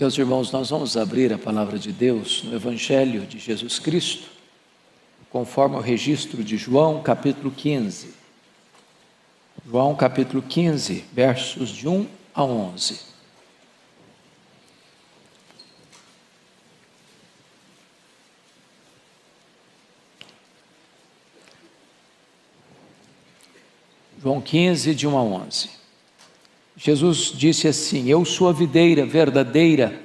Meus irmãos, nós vamos abrir a palavra de Deus no Evangelho de Jesus Cristo, conforme o registro de João, capítulo 15. João, capítulo 15, versos de 1 a 11. João 15, de 1 a 11. Jesus disse assim: Eu sou a videira verdadeira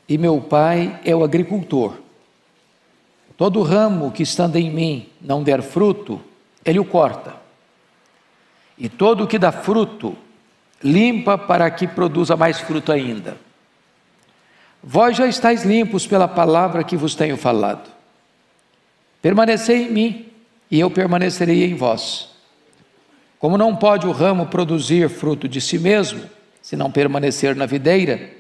e meu Pai é o agricultor. Todo ramo que estando em mim não der fruto, Ele o corta. E todo o que dá fruto, limpa para que produza mais fruto ainda. Vós já estáis limpos pela palavra que vos tenho falado. Permanecei em mim e eu permanecerei em vós. Como não pode o ramo produzir fruto de si mesmo, se não permanecer na videira,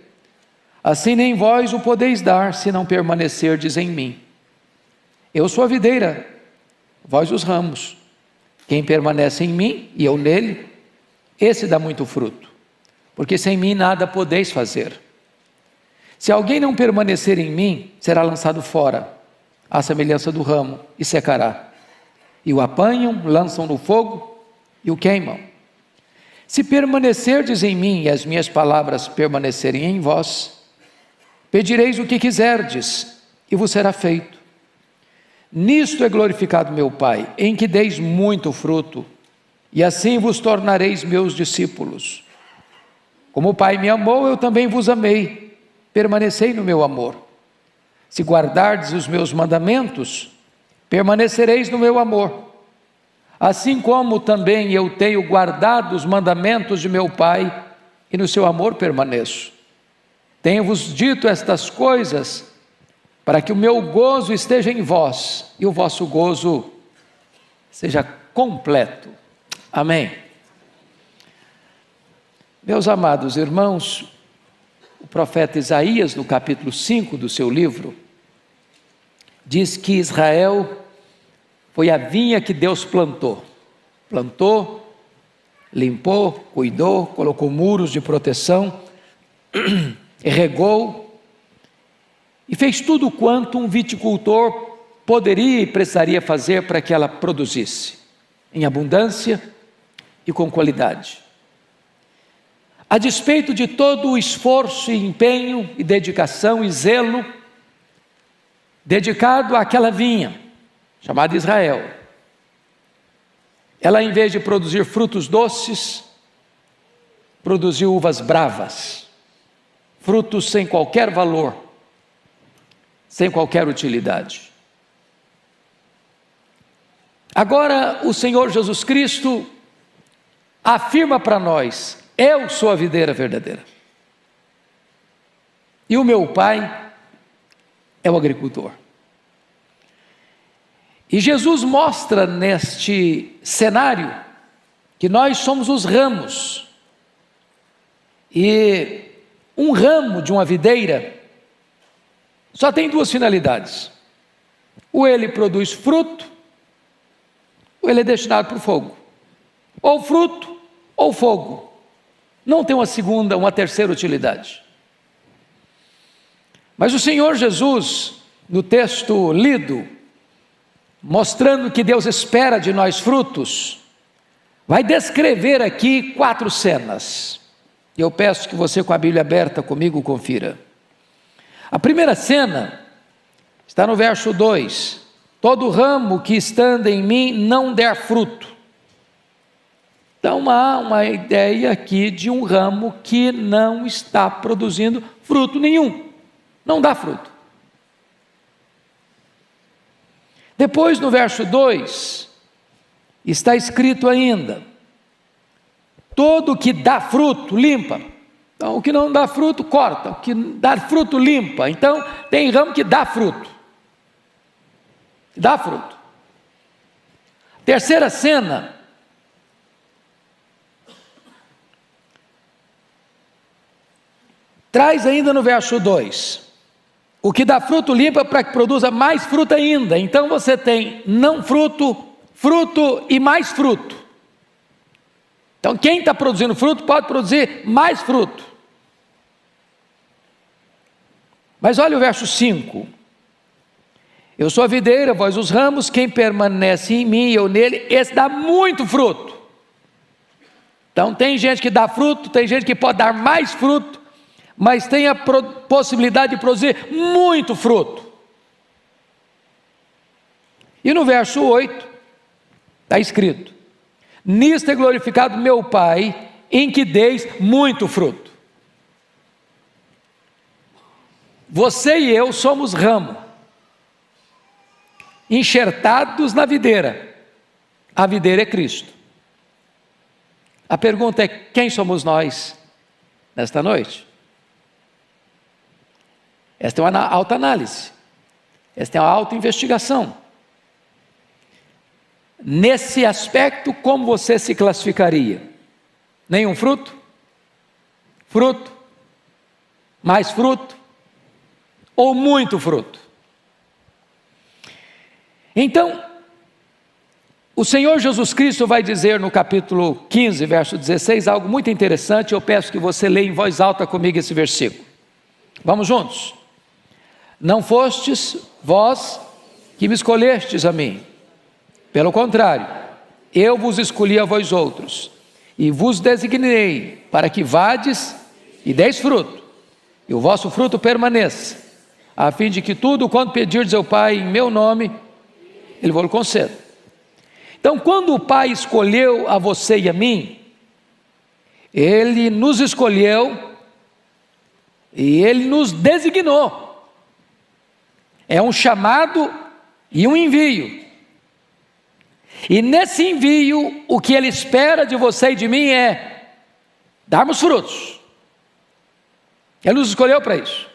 assim nem vós o podeis dar, se não permanecerdes em mim. Eu sou a videira, vós os ramos. Quem permanece em mim e eu nele, esse dá muito fruto, porque sem mim nada podeis fazer. Se alguém não permanecer em mim, será lançado fora, à semelhança do ramo, e secará. E o apanham, lançam no fogo, e o queimam. Se permanecerdes em mim e as minhas palavras permanecerem em vós, pedireis o que quiserdes e vos será feito. Nisto é glorificado meu Pai, em que deis muito fruto, e assim vos tornareis meus discípulos. Como o Pai me amou, eu também vos amei. Permanecei no meu amor. Se guardardes os meus mandamentos, permanecereis no meu amor. Assim como também eu tenho guardado os mandamentos de meu Pai, e no seu amor permaneço. Tenho-vos dito estas coisas, para que o meu gozo esteja em vós, e o vosso gozo seja completo. Amém. Meus amados irmãos, o profeta Isaías, no capítulo 5 do seu livro, diz que Israel foi a vinha que Deus plantou, limpou, cuidou, colocou muros de proteção, regou e fez tudo quanto um viticultor poderia e precisaria fazer para que ela produzisse, em abundância e com qualidade. A despeito de todo o esforço e empenho e dedicação e zelo dedicado àquela vinha, chamada Israel, ela, em vez de produzir frutos doces, produziu uvas bravas, frutos sem qualquer valor, sem qualquer utilidade. Agora o Senhor Jesus Cristo afirma para nós: eu sou a videira verdadeira e o meu Pai é o agricultor. E Jesus mostra neste cenário que nós somos os ramos, e um ramo de uma videira só tem duas finalidades: ou ele produz fruto, ou ele é destinado para o fogo, ou fruto ou fogo, não tem uma segunda, uma terceira utilidade. Mas o Senhor Jesus, no texto lido, mostrando que Deus espera de nós frutos, vai descrever aqui 4 cenas. E eu peço que você, com a Bíblia aberta comigo, confira. A primeira cena está no verso 2: todo ramo que estando em mim não der fruto. Então há uma ideia aqui de um ramo que não está produzindo fruto nenhum, não dá fruto. Depois, no verso 2, está escrito ainda: todo que dá fruto, limpa. Então, o que não dá fruto, corta. O que dá fruto, limpa. Então, tem ramo que dá fruto. Dá fruto. Terceira cena, traz ainda no verso 2: o que dá fruto limpa para que produza mais fruto ainda. Então você tem não fruto, fruto e mais fruto. Então quem está produzindo fruto pode produzir mais fruto. Mas olha o verso 5. Eu sou a videira, vós os ramos, quem permanece em mim e eu nele, esse dá muito fruto. Então tem gente que dá fruto, tem gente que pode dar mais fruto, mas tem a possibilidade de produzir muito fruto. E no verso 8, está escrito: nisto é glorificado meu Pai, em que deis muito fruto. Você e eu somos ramo, enxertados na videira. A videira é Cristo. A pergunta é: quem somos nós nesta noite? Esta é uma autoanálise, esta é uma autoinvestigação. Nesse aspecto, como você se classificaria? Nenhum fruto? Fruto? Mais fruto? Ou muito fruto? Então, o Senhor Jesus Cristo vai dizer no capítulo 15, verso 16, algo muito interessante. Eu peço que você leia em voz alta comigo esse versículo. Vamos juntos? Não fostes vós que me escolhestes a mim. Pelo contrário, eu vos escolhi a vós outros, e vos designei para que vades e deis fruto, e o vosso fruto permaneça, a fim de que tudo quanto pedirdes ao Pai em meu nome, Ele vos conceda. Então, quando o Pai escolheu a você e a mim, Ele nos escolheu e Ele nos designou. É um chamado e um envio. E nesse envio, o que Ele espera de você e de mim é darmos frutos. Ele nos escolheu para isso.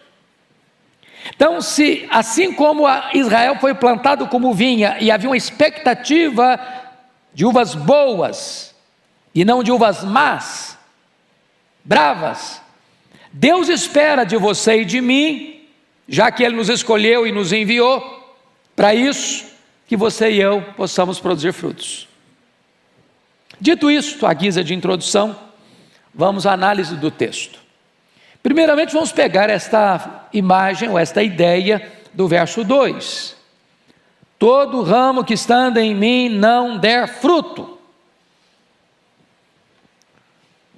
Então, se assim como Israel foi plantado como vinha e havia uma expectativa de uvas boas e não de uvas más, bravas, Deus espera de você e de mim, já que Ele nos escolheu e nos enviou para isso, que você e eu possamos produzir frutos. Dito isto, à guisa de introdução, vamos à análise do texto. Primeiramente vamos pegar esta imagem, ou esta ideia do verso 2. Todo ramo que estando em mim não der fruto.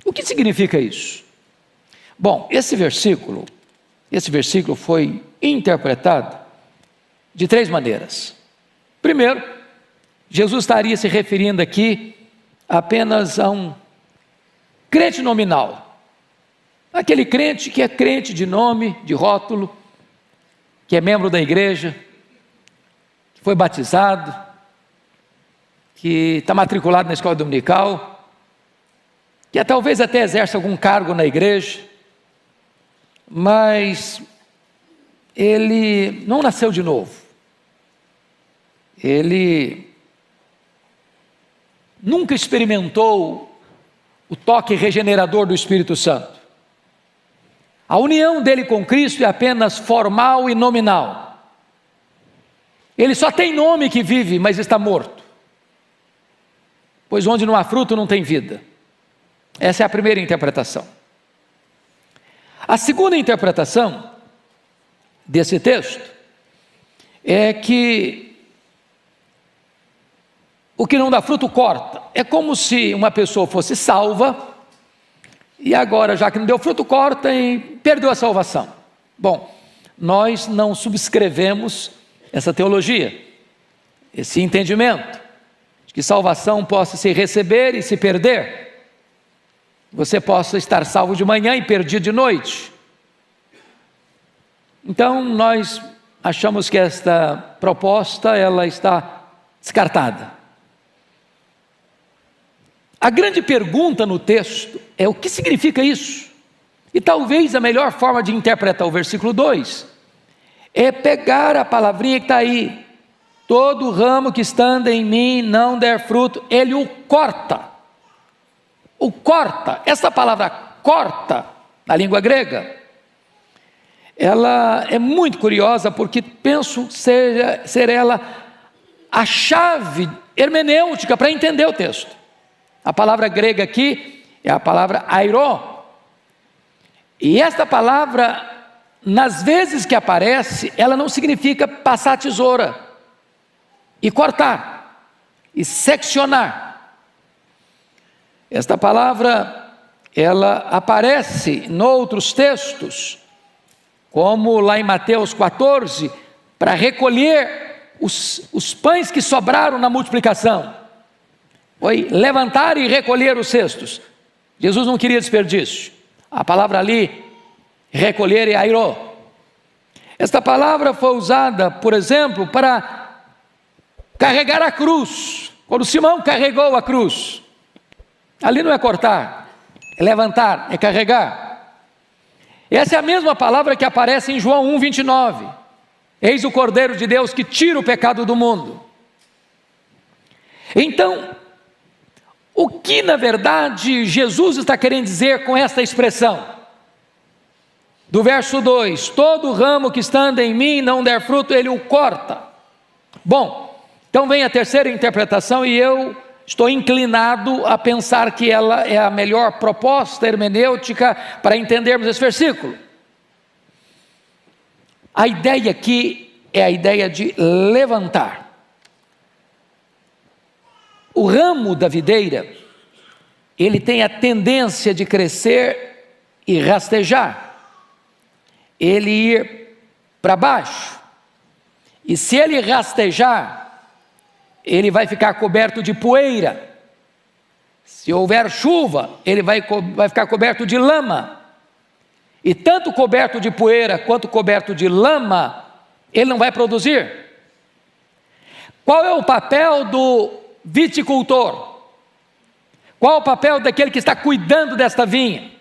O que significa isso? Bom, esse versículo foi interpretado de três maneiras. Primeiro, Jesus estaria se referindo aqui apenas a um crente nominal. Aquele crente que é crente de nome, de rótulo, que é membro da igreja, que foi batizado, que está matriculado na escola dominical, que talvez até exerce algum cargo na igreja, mas ele não nasceu de novo. Ele nunca experimentou o toque regenerador do Espírito Santo. A união dele com Cristo é apenas formal e nominal. Ele só tem nome que vive, mas está morto. Pois onde não há fruto não tem vida. Essa é a primeira interpretação. A segunda interpretação desse texto é que o que não dá fruto corta. É como se uma pessoa fosse salva e agora, já que não deu fruto, corta e perdeu a salvação. Bom, nós não subscrevemos essa teologia, esse entendimento de que salvação possa se receber e se perder. Você possa estar salvo de manhã e perdido de noite. Então nós achamos que esta proposta ela está descartada. A grande pergunta no texto é: o que significa isso? E talvez a melhor forma de interpretar o versículo 2 é pegar a palavrinha que está aí: todo ramo que estando em mim não der fruto, ele o corta. O corta, essa palavra corta, na língua grega, ela é muito curiosa, porque penso ser ela a chave hermenêutica para entender o texto. A palavra grega aqui é a palavra airó. E esta palavra nas vezes que aparece, ela não significa passar a tesoura e cortar e seccionar. Esta palavra, ela aparece em outros textos, como lá em Mateus 14, para recolher os pães que sobraram na multiplicação. Foi levantar e recolher os cestos. Jesus não queria desperdício. A palavra ali, recolher, é airô. Esta palavra foi usada, por exemplo, para carregar a cruz. Quando Simão carregou a cruz, ali não é cortar, é levantar, é carregar. Essa é a mesma palavra que aparece em João 1:29. Eis o Cordeiro de Deus que tira o pecado do mundo. Então, o que na verdade Jesus está querendo dizer com esta expressão? Do verso 2: todo ramo que estando em mim não der fruto, ele o corta. Bom, então vem a terceira interpretação, e eu estou inclinado a pensar que ela é a melhor proposta hermenêutica para entendermos esse versículo. A ideia aqui é a ideia de levantar. O ramo da videira, ele tem a tendência de crescer e rastejar, ele ir para baixo, e se ele rastejar, ele vai ficar coberto de poeira. Se houver chuva, ele vai ficar coberto de lama, e tanto coberto de poeira quanto coberto de lama, ele não vai produzir. Qual é o papel do viticultor? Qual é o papel daquele que está cuidando desta vinha?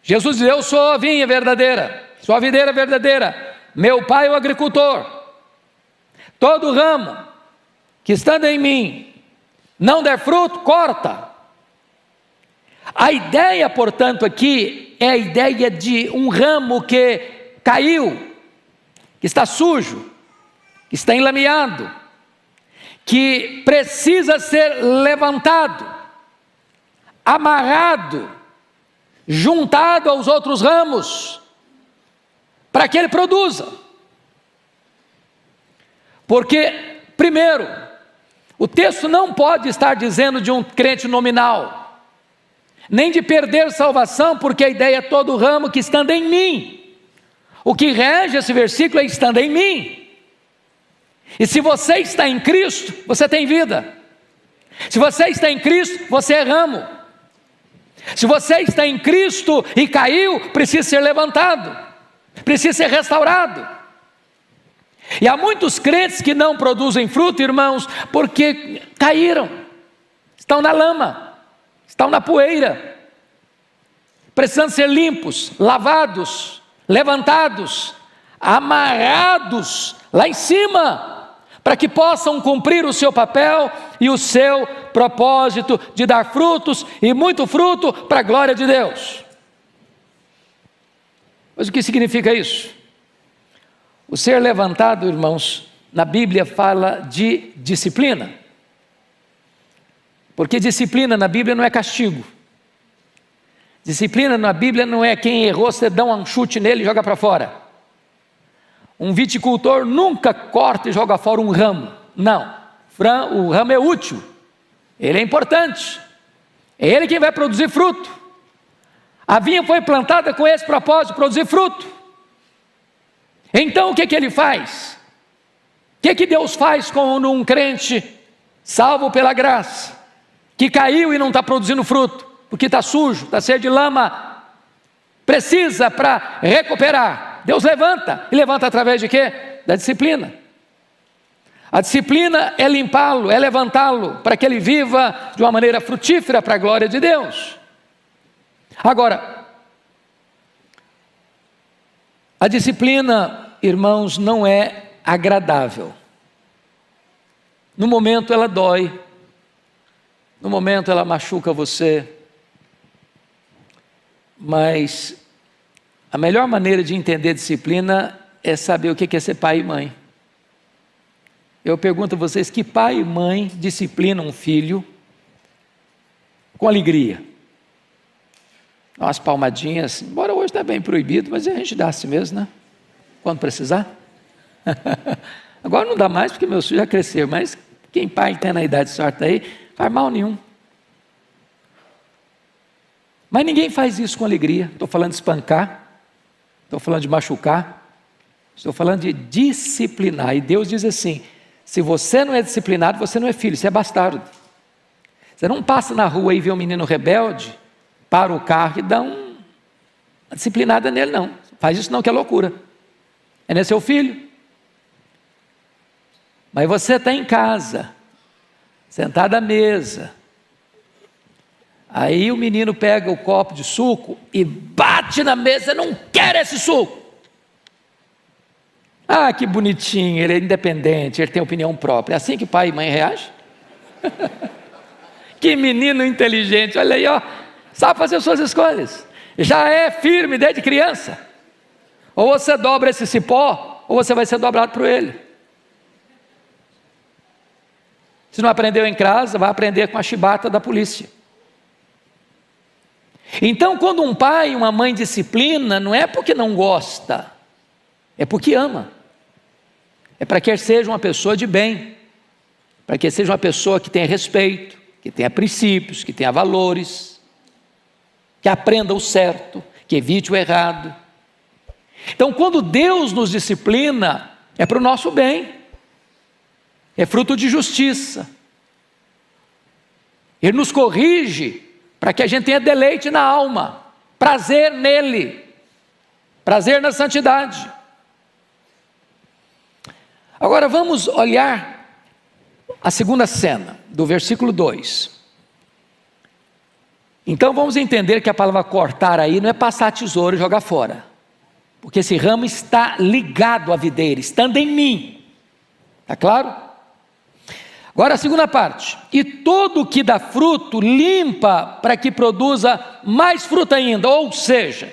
Jesus diz: eu sou a vinha verdadeira, sou a videira verdadeira, meu pai é o agricultor. Todo ramo que estando em mim não der fruto, corta. A ideia, portanto, aqui é a ideia de um ramo que caiu, que está sujo, que está enlameado, que precisa ser levantado, amarrado, juntado aos outros ramos, para que ele produza. Porque, primeiro, o texto não pode estar dizendo de um crente nominal, nem de perder salvação, porque a ideia é todo ramo que estando em mim. O que rege esse versículo é estando em mim. E se você está em Cristo, você tem vida. Se você está em Cristo, você é ramo. Se você está em Cristo e caiu, precisa ser levantado, precisa ser restaurado. E há muitos crentes que não produzem fruto, irmãos, porque caíram, estão na lama, estão na poeira, precisando ser limpos, lavados, levantados, amarrados lá em cima, para que possam cumprir o seu papel e o seu propósito de dar frutos, e muito fruto, para a glória de Deus. Mas o que significa isso? O ser levantado, irmãos, na Bíblia fala de disciplina, porque disciplina na Bíblia não é castigo. Disciplina na Bíblia não é quem errou, você dá um chute nele e joga para fora. Um viticultor nunca corta e joga fora um ramo, não. O ramo é útil, ele é importante, é ele quem vai produzir fruto. A vinha foi plantada com esse propósito, de produzir fruto. Então o que ele faz? O que Deus faz com um crente salvo pela graça, que caiu e não está produzindo fruto, porque está sujo, está cheio de lama, precisa para recuperar? Deus levanta, e levanta através de quê? Da disciplina. A disciplina é limpá-lo, é levantá-lo, para que ele viva de uma maneira frutífera para a glória de Deus. Agora, a disciplina, irmãos, não é agradável. No momento ela dói, no momento ela machuca você, mas a melhor maneira de entender disciplina é saber o que é ser pai e mãe. Eu pergunto a vocês, que pai e mãe disciplinam um filho com alegria? Umas palmadinhas, embora hoje está bem proibido, mas a gente dá assim mesmo, né? Quando precisar. Agora não dá mais, porque meu filho já cresceu, mas quem pai tem na idade certa aí, faz mal nenhum. Mas ninguém faz isso com alegria. Estou falando de espancar, estou falando de machucar, estou falando de disciplinar. E Deus diz assim: se você não é disciplinado, você não é filho, você é bastardo. Você não passa na rua e vê um menino rebelde, para o carro e dá uma disciplinada nele, não. Faz isso não, que é loucura. Ele é seu filho. Mas você está em casa, sentado à mesa. Aí o menino pega o copo de suco e bate na mesa: não quero esse suco. Ah, que bonitinho, ele é independente, ele tem opinião própria. É assim que pai e mãe reagem? Que menino inteligente, olha aí, ó, sabe fazer suas escolhas. Já é firme desde criança. Ou você dobra esse cipó, ou você vai ser dobrado por ele. Se não aprendeu em casa, vai aprender com a chibata da polícia. Então, quando um pai e uma mãe disciplina, não é porque não gosta, é porque ama. É para que ele seja uma pessoa de bem, para que ele seja uma pessoa que tenha respeito, que tenha princípios, que tenha valores, que aprenda o certo, que evite o errado. Então, quando Deus nos disciplina, é para o nosso bem, é fruto de justiça. Ele nos corrige para que a gente tenha deleite na alma, prazer nele, prazer na santidade. Agora vamos olhar a segunda cena, do versículo 2. Então vamos entender que a palavra cortar aí não é passar tesouro e jogar fora, porque esse ramo está ligado à videira, estando em mim. Está claro? Agora a segunda parte: e todo o que dá fruto, limpa para que produza mais fruto ainda. Ou seja,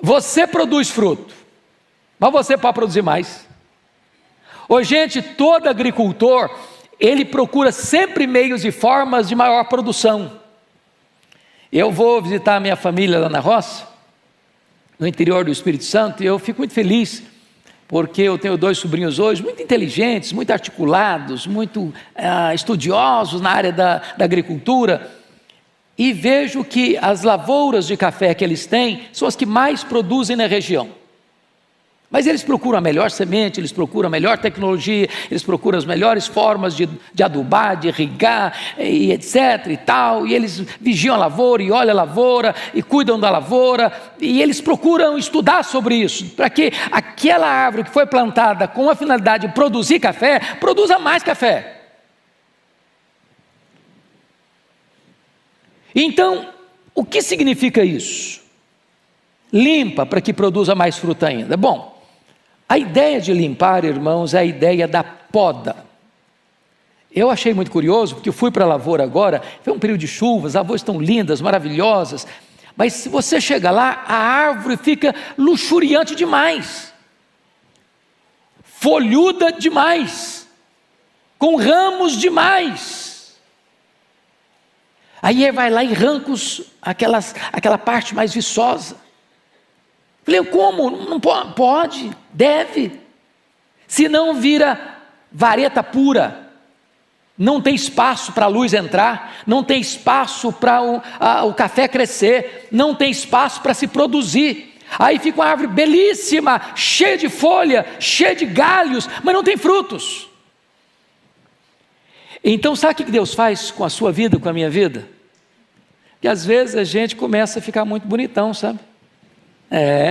você produz fruto, mas você pode produzir mais. Hoje, gente, todo agricultor, ele procura sempre meios e formas de maior produção. Eu vou visitar a minha família lá na roça, no interior do Espírito Santo, e eu fico muito feliz, porque eu tenho 2 sobrinhos hoje, muito inteligentes, muito articulados, muito estudiosos na área da agricultura, e vejo que as lavouras de café que eles têm, são as que mais produzem na região. Mas eles procuram a melhor semente, eles procuram a melhor tecnologia, eles procuram as melhores formas de adubar, de irrigar, e etc. e tal, e eles vigiam a lavoura, e olham a lavoura, e cuidam da lavoura, e eles procuram estudar sobre isso, para que aquela árvore que foi plantada com a finalidade de produzir café, produza mais café. Então, o que significa isso? Limpa para que produza mais fruta ainda. Bom, a ideia de limpar, irmãos, é a ideia da poda. Eu achei muito curioso, porque eu fui para a lavoura agora, foi um período de chuvas, as lavouras estão lindas, maravilhosas, mas se você chega lá, a árvore fica luxuriante demais, folhuda demais, com ramos demais. Aí ele vai lá e arranca aquela parte mais viçosa. Falei: como? Não pode, deve. Senão vira vareta pura. Não tem espaço para a luz entrar, não tem espaço para o café crescer, não tem espaço para se produzir. Aí fica uma árvore belíssima, cheia de folha, cheia de galhos, mas não tem frutos. Então sabe o que Deus faz com a sua vida, com a minha vida? Que às vezes a gente começa a ficar muito bonitão, sabe?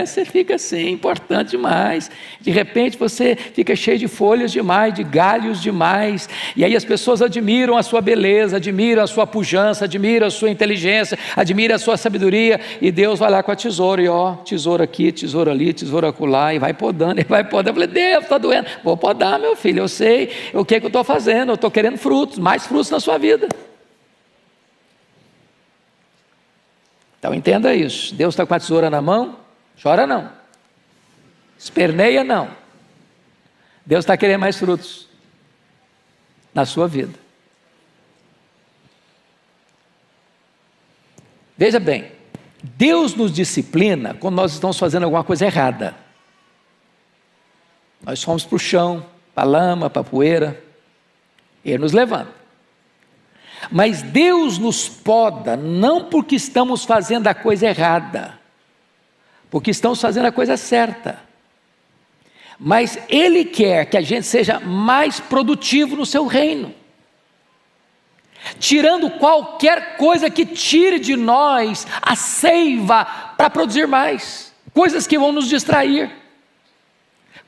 Você fica assim, importante demais. De repente você fica cheio de folhas demais, de galhos demais. E aí as pessoas admiram a sua beleza, admiram a sua pujança, admiram a sua inteligência, admiram a sua sabedoria. E Deus vai lá com a tesoura, e tesoura aqui, tesoura ali, tesoura acolá, e vai podando, e vai podando. Eu falei: Deus, está doendo. Vou podar, meu filho, eu sei o que eu estou fazendo, eu estou querendo frutos, mais frutos na sua vida. Então entenda isso. Deus está com a tesoura na mão. Chora não, esperneia não. Deus está querendo mais frutos na sua vida. Veja bem, Deus nos disciplina quando nós estamos fazendo alguma coisa errada. Nós fomos para o chão, para a lama, para a poeira, Ele nos levanta. Mas Deus nos poda não porque estamos fazendo a coisa errada, porque estamos fazendo a coisa certa. Mas Ele quer que a gente seja mais produtivo no seu reino, tirando qualquer coisa que tire de nós a seiva para produzir mais, coisas que vão nos distrair,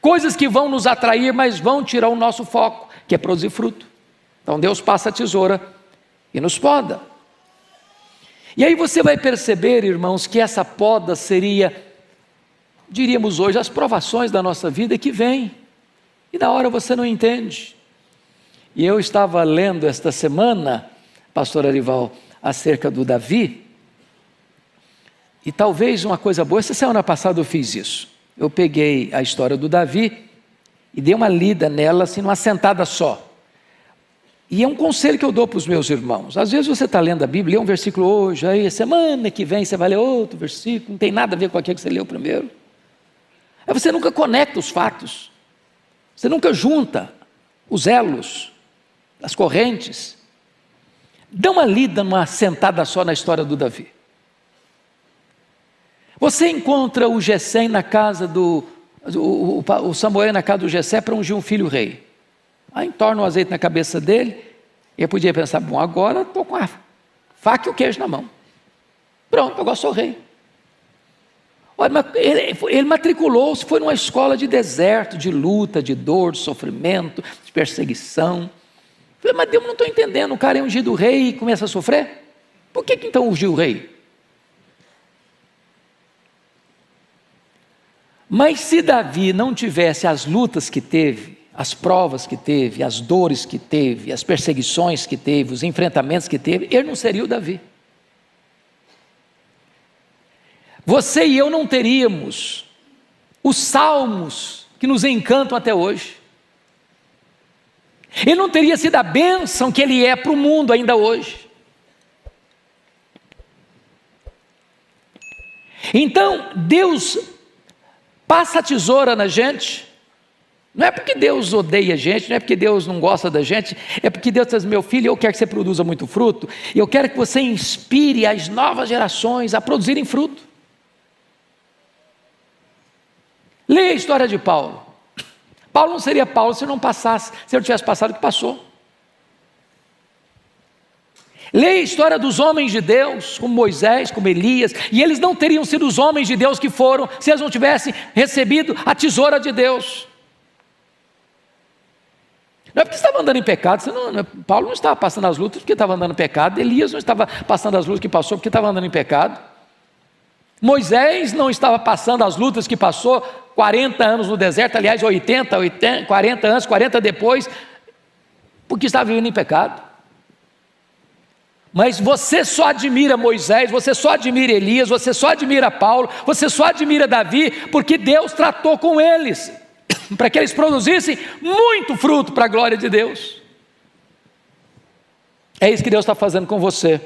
coisas que vão nos atrair, mas vão tirar o nosso foco, que é produzir fruto. Então Deus passa a tesoura e nos poda. E aí você vai perceber, irmãos, que essa poda seria, diríamos hoje, as provações da nossa vida que vêm, e na hora você não entende. E eu estava lendo esta semana, pastor Arival, acerca do Davi, e talvez uma coisa boa, essa semana passada eu fiz isso. Eu peguei a história do Davi e dei uma lida nela, assim, numa sentada só. E é um conselho que eu dou para os meus irmãos. Às vezes você está lendo a Bíblia, lê um versículo hoje, aí semana que vem você vai ler outro versículo, não tem nada a ver com aquele que você leu primeiro. Aí você nunca conecta os fatos, você nunca junta os elos, as correntes. Dá uma lida numa sentada só na história do Davi. Você encontra o Jessé na casa o Samuel na casa do Jessé para ungir um filho rei. Aí entorna o azeite na cabeça dele, e ele podia pensar, bom, agora estou com a faca e o queijo na mão. Pronto, agora sou rei. Olha, mas ele matriculou-se, foi numa escola de deserto, de luta, de dor, de sofrimento, de perseguição. Falei, mas Deus, não estou entendendo, o cara é ungido rei e começa a sofrer? Por que então ungiu o rei? Mas se Davi não tivesse as lutas que teve, as provas que teve, as dores que teve, as perseguições que teve, os enfrentamentos que teve, ele não seria o Davi. Você e eu não teríamos os salmos que nos encantam até hoje. Ele não teria sido a bênção que ele é para o mundo ainda hoje. Então, Deus passa a tesoura na gente, não é porque Deus odeia a gente, não é porque Deus não gosta da gente, é porque Deus diz, meu filho, eu quero que você produza muito fruto, e eu quero que você inspire as novas gerações a produzirem fruto. Leia a história de Paulo. Paulo não seria Paulo se não tivesse passado o que passou. Leia a história dos homens de Deus, como Moisés, como Elias, e eles não teriam sido os homens de Deus que foram, se eles não tivessem recebido a tesoura de Deus. Não é porque estava andando em pecado, Paulo não estava passando as lutas porque estava andando em pecado, Elias não estava passando as lutas que passou porque estava andando em pecado, Moisés não estava passando as lutas que passou, 40 anos no deserto, aliás 40 anos, 40 depois, porque estava vivendo em pecado. Mas você só admira Moisés, você só admira Elias, você só admira Paulo, você só admira Davi, porque Deus tratou com eles, para que eles produzissem muito fruto para a glória de Deus. É isso que Deus está fazendo com você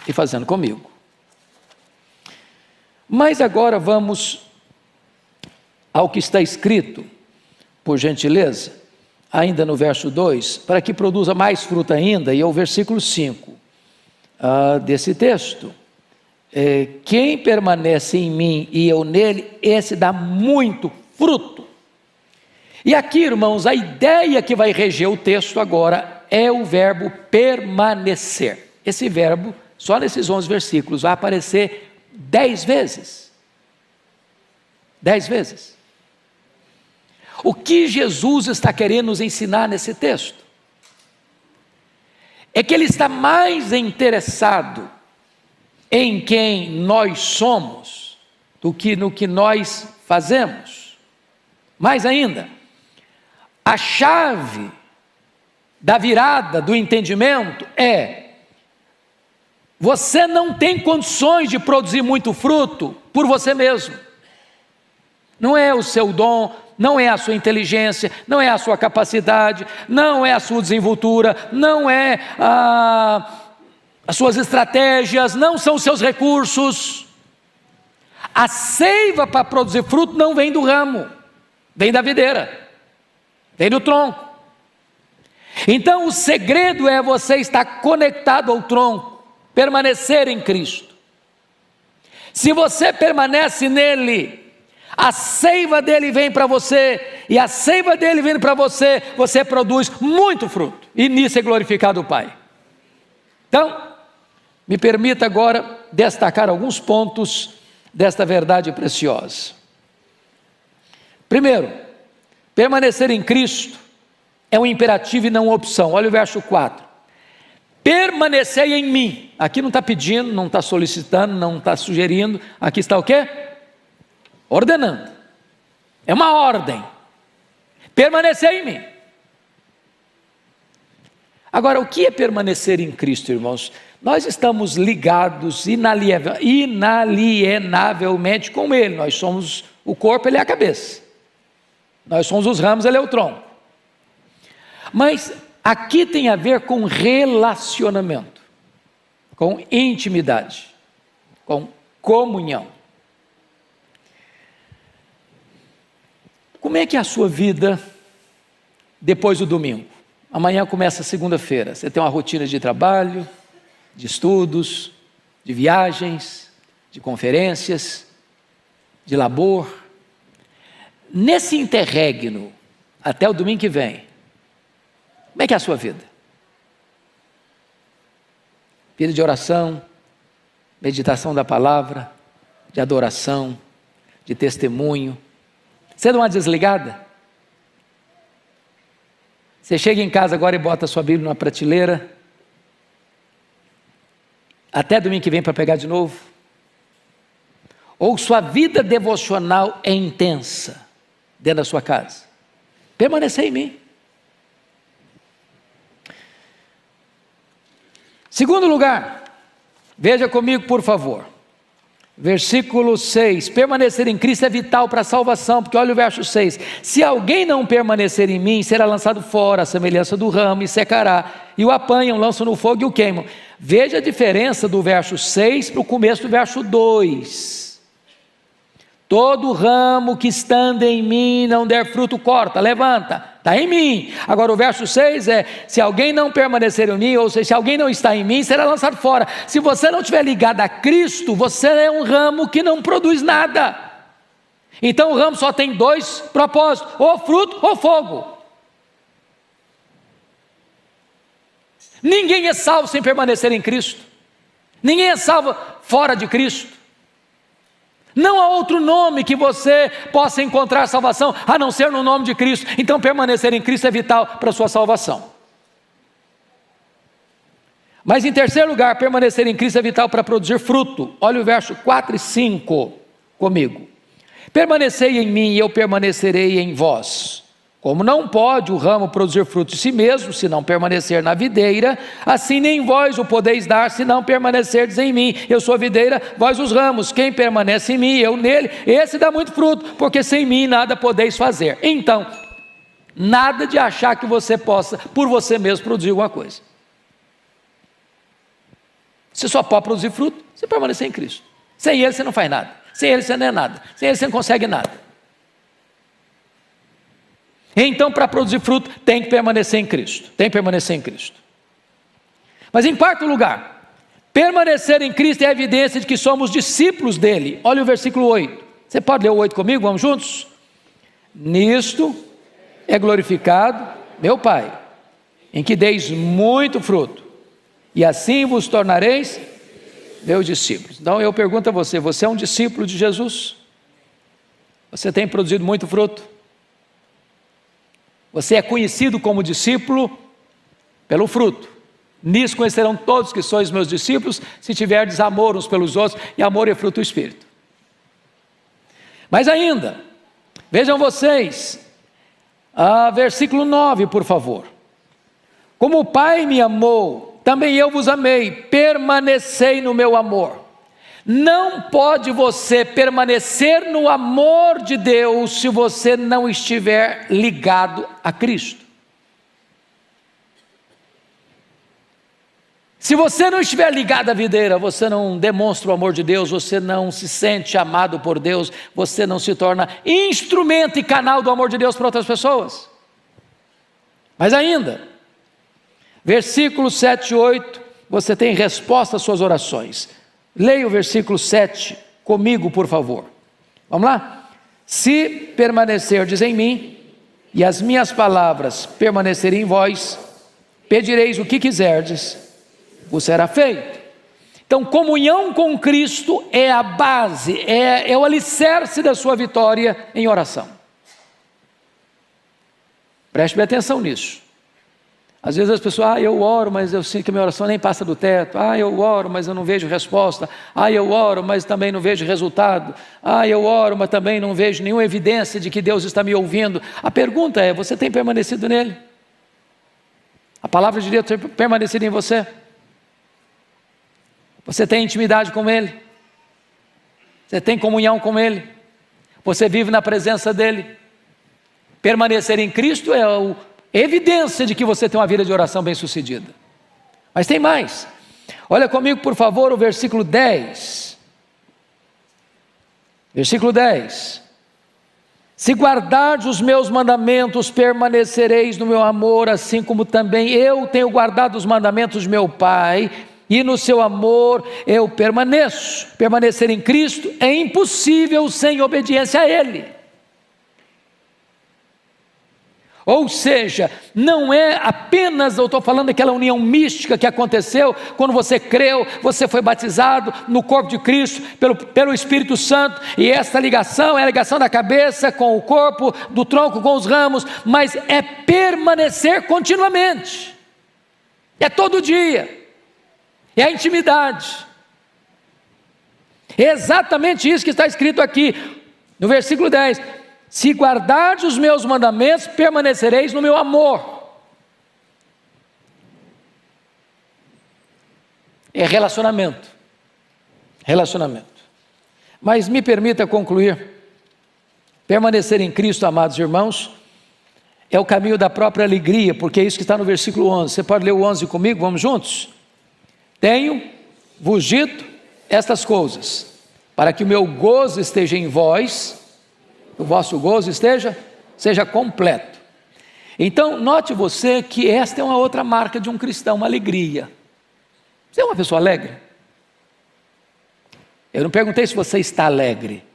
e fazendo comigo. Mas agora vamos ao que está escrito, por gentileza, ainda no verso 2, para que produza mais fruto ainda, e é o versículo 5 desse texto. Quem permanece em mim e eu nele, esse dá muito fruto. E aqui, irmãos, a ideia que vai reger o texto agora é o verbo permanecer. Esse verbo, só nesses 11 versículos, vai aparecer 10 vezes. 10 vezes. O que Jesus está querendo nos ensinar nesse texto? É que Ele está mais interessado em quem nós somos do que no que nós fazemos. Mais ainda, a chave da virada do entendimento é: você não tem condições de produzir muito fruto por você mesmo. Não é o seu dom, não é a sua inteligência, não é a sua capacidade, não é a sua desenvoltura, não é as suas estratégias, não são os seus recursos. A seiva para produzir fruto não vem do ramo, vem da videira, vem do tronco. Então o segredo é você estar conectado ao tronco, permanecer em Cristo. Se você permanece nele, a seiva dele vem para você, e a seiva dele vindo para você, você produz muito fruto, e nisso é glorificado o Pai. Então, me permita agora destacar alguns pontos desta verdade preciosa. Primeiro, permanecer em Cristo é um imperativo e não uma opção. Olha o verso 4. Permanecei em mim. Aqui não está pedindo, não está solicitando, não está sugerindo. Aqui está o quê? Ordenando. É uma ordem. Permanecer em mim. Agora, o que é permanecer em Cristo, irmãos? Nós estamos ligados inalienavelmente com Ele. Nós somos o corpo, Ele é a cabeça. Nós somos os ramos, Ele é o tronco. Mas aqui tem a ver com relacionamento, com intimidade, com comunhão. Como é que é a sua vida depois do domingo? Amanhã começa a segunda-feira. Você tem uma rotina de trabalho, de estudos, de viagens, de conferências, de labor. Nesse interregno, até o domingo que vem, como é que é a sua vida? Vida de oração, meditação da palavra, de adoração, de testemunho. Você dá uma desligada? Você chega em casa agora e bota a sua Bíblia numa prateleira, até domingo que vem para pegar de novo? Ou sua vida devocional é intensa dentro da sua casa? Permanecer em mim. Segundo lugar, veja comigo por favor, versículo 6, permanecer em Cristo é vital para a salvação, porque olha o verso 6, se alguém não permanecer em mim, será lançado fora, a semelhança do ramo, e secará, e o apanham, lançam no fogo e o queimam. Veja a diferença do verso 6 para o começo do verso 2, todo ramo que estando em mim não der fruto, corta, levanta, está em mim. Agora o verso 6 é, se alguém não permanecer em mim, ou seja, se alguém não está em mim, será lançado fora. Se você não estiver ligado a Cristo, você é um ramo que não produz nada. Então o ramo só tem dois propósitos, ou fruto ou fogo. Ninguém é salvo sem permanecer em Cristo. Ninguém é salvo fora de Cristo. Não há outro nome que você possa encontrar salvação, a não ser no nome de Cristo. Então permanecer em Cristo é vital para a sua salvação. Mas em terceiro lugar, permanecer em Cristo é vital para produzir fruto. Olha o verso 4 e 5 comigo. Permanecei em mim e eu permanecerei em vós. Como não pode o ramo produzir fruto de si mesmo, se não permanecer na videira, assim nem vós o podeis dar, se não permanecerdes em mim. Eu sou a videira, vós os ramos. Quem permanece em mim, eu nele, esse dá muito fruto, porque sem mim nada podeis fazer. Então, nada de achar que você possa, por você mesmo, produzir alguma coisa. Você só pode produzir fruto se permanecer em Cristo. Sem Ele você não faz nada. Sem Ele você não é nada. Sem Ele você não consegue nada. Então, para produzir fruto, tem que permanecer em Cristo. Tem que permanecer em Cristo. Mas em quarto lugar, permanecer em Cristo é a evidência de que somos discípulos dele. Olha o versículo 8. Você pode ler o 8 comigo? Vamos juntos? Nisto é glorificado meu Pai, em que deis muito fruto, e assim vos tornareis meus discípulos. Então eu pergunto a você, você é um discípulo de Jesus? Você tem produzido muito fruto? Você é conhecido como discípulo pelo fruto. Nisso conhecerão todos que sois meus discípulos, se tiverdes amor uns pelos outros, e amor é fruto do Espírito. Mas ainda, vejam vocês, versículo 9, por favor. Como o Pai me amou, também eu vos amei, permanecei no meu amor. Não pode você permanecer no amor de Deus se você não estiver ligado a Cristo. Se você não estiver ligado à videira, você não demonstra o amor de Deus, você não se sente amado por Deus, você não se torna instrumento e canal do amor de Deus para outras pessoas. Mas ainda, versículos 7 e 8, você tem resposta às suas orações. Leia o versículo 7 comigo, por favor. Vamos lá? Se permanecerdes em mim, e as minhas palavras permanecerem em vós, pedireis o que quiserdes, vos será feito. Então, comunhão com Cristo é a base, é o alicerce da sua vitória em oração. Preste bem atenção nisso. Às vezes as pessoas, eu oro, mas eu sinto que a minha oração nem passa do teto. Eu oro, mas eu não vejo resposta. Eu oro, mas também não vejo resultado. Eu oro, mas também não vejo nenhuma evidência de que Deus está me ouvindo. A pergunta é, você tem permanecido nele? A palavra de Deus tem permanecido em você? Você tem intimidade com Ele? Você tem comunhão com Ele? Você vive na presença dEle? Permanecer em Cristo é a evidência de que você tem uma vida de oração bem sucedida. Mas tem mais. Olha comigo, por favor, o versículo 10. Versículo 10. Se guardardes os meus mandamentos, permanecereis no meu amor, assim como também eu tenho guardado os mandamentos de meu Pai, e no seu amor eu permaneço. Permanecer em Cristo é impossível sem obediência a Ele. Ou seja, não é apenas, eu estou falando daquela união mística que aconteceu quando você creu, você foi batizado no corpo de Cristo pelo Espírito Santo, e essa ligação é a ligação da cabeça com o corpo, do tronco com os ramos, mas é permanecer continuamente, é todo dia, é a intimidade. É exatamente isso que está escrito aqui, no versículo 10, se guardardes os meus mandamentos, permanecereis no meu amor. É relacionamento. Relacionamento. Mas me permita concluir. Permanecer em Cristo, amados irmãos, é o caminho da própria alegria, porque é isso que está no versículo 11. Você pode ler o 11 comigo? Vamos juntos? Tenho-vos dito estas coisas, para que o meu gozo esteja em vós, o vosso gozo seja completo. Então, note você que esta é uma outra marca de um cristão, uma alegria. Você é uma pessoa alegre? Eu não perguntei se você está alegre.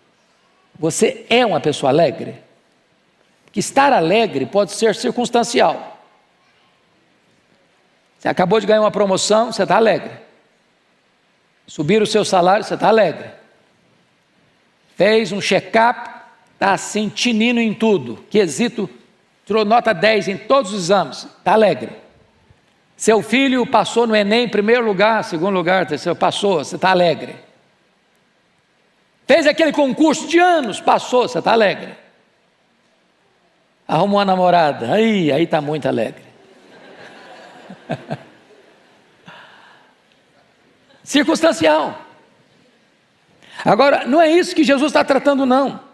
Você é uma pessoa alegre? Que estar alegre pode ser circunstancial. Você acabou de ganhar uma promoção, você está alegre. Subir o seu salário, você está alegre. Fez um check-up, está assim, tinindo em tudo, quesito, tirou nota 10 em todos os exames, está alegre. Seu filho passou no Enem em primeiro lugar, segundo lugar, terceiro, passou, você está alegre. Fez aquele concurso de anos, passou, você está alegre. Arrumou uma namorada, aí está muito alegre. Circunstancial. Agora, não é isso que Jesus está tratando, não.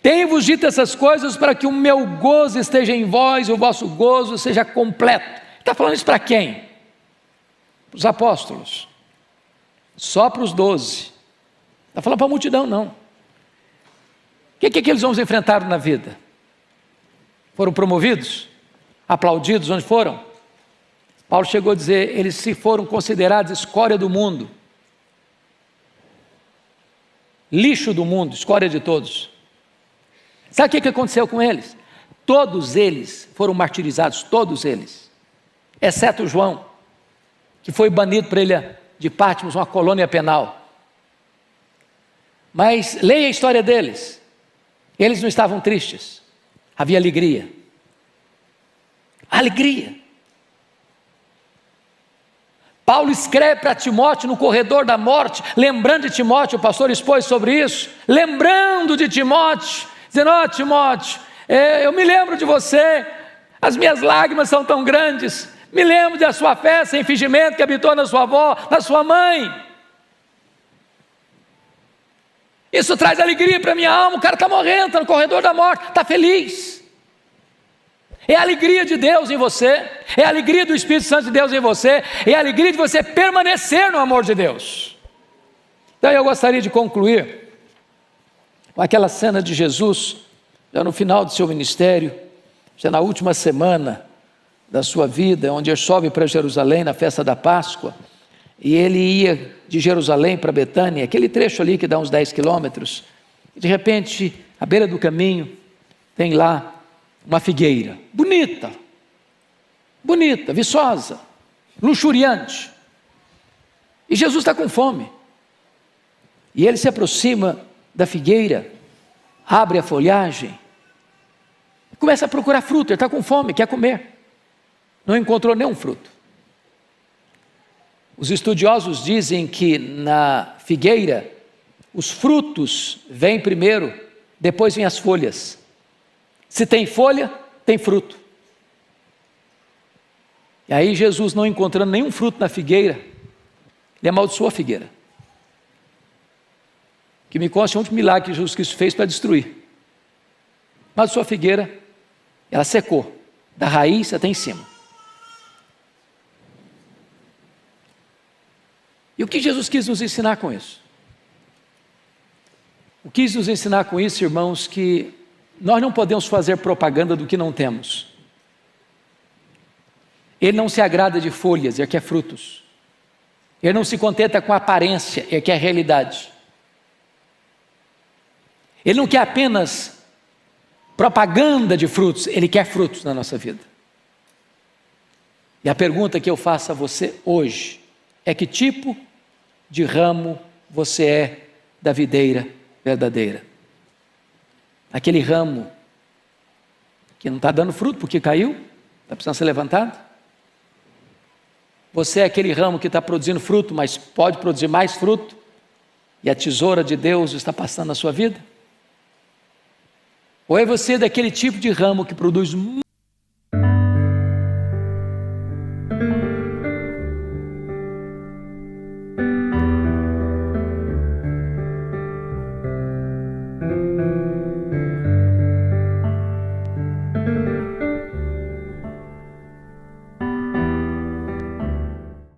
Tenho-vos dito essas coisas para que o meu gozo esteja em vós e o vosso gozo seja completo. Está falando isso para quem? Para os apóstolos. Só para os 12. Está falando para a multidão, não. O que eles homens enfrentaram na vida? Foram promovidos? Aplaudidos onde foram? Paulo chegou a dizer, eles se foram considerados escória do mundo. Lixo do mundo, escória de todos. Sabe o que aconteceu com eles? Todos eles foram martirizados, todos eles, exceto João, que foi banido para a ilha de Patmos, uma colônia penal. Mas leia a história deles. Eles não estavam tristes, havia alegria. Alegria. Paulo escreve para Timóteo no corredor da morte, lembrando de Timóteo, o pastor expôs sobre isso, lembrando de Timóteo, dizendo, Timóteo, eu me lembro de você, as minhas lágrimas são tão grandes, me lembro da sua fé sem fingimento que habitou na sua avó, na sua mãe. Isso traz alegria para a minha alma, o cara está morrendo, está no corredor da morte, está feliz. É a alegria de Deus em você, é a alegria do Espírito Santo de Deus em você, é a alegria de você permanecer no amor de Deus. Então eu gostaria de concluir com aquela cena de Jesus, já no final do seu ministério, já na última semana da sua vida, onde ele sobe para Jerusalém na festa da Páscoa, e ele ia de Jerusalém para Betânia, aquele trecho ali que dá uns 10 quilômetros, e de repente, à beira do caminho, tem lá uma figueira, bonita, viçosa, luxuriante, e Jesus está com fome, e ele se aproxima da figueira, abre a folhagem, começa a procurar fruto, ele está com fome, quer comer, não encontrou nenhum fruto. Os estudiosos dizem que na figueira, os frutos vêm primeiro, depois vêm as folhas. Se tem folha, tem fruto. E aí Jesus, não encontrando nenhum fruto na figueira, ele amaldiçoou a figueira. Que me consta um último milagre que Jesus Cristo fez para destruir. Mas a sua figueira, ela secou, da raiz até em cima. E o que Jesus quis nos ensinar com isso? O que quis nos ensinar com isso, irmãos, que nós não podemos fazer propaganda do que não temos. Ele não se agrada de folhas, ele quer frutos. Ele não se contenta com a aparência, ele quer a realidade. Ele não quer apenas propaganda de frutos, ele quer frutos na nossa vida. E a pergunta que eu faço a você hoje é: que tipo de ramo você é da videira verdadeira? Aquele ramo que não está dando fruto porque caiu, está precisando ser levantado? Você é aquele ramo que está produzindo fruto, mas pode produzir mais fruto, e a tesoura de Deus está passando na sua vida? Ou é você daquele tipo de ramo que produz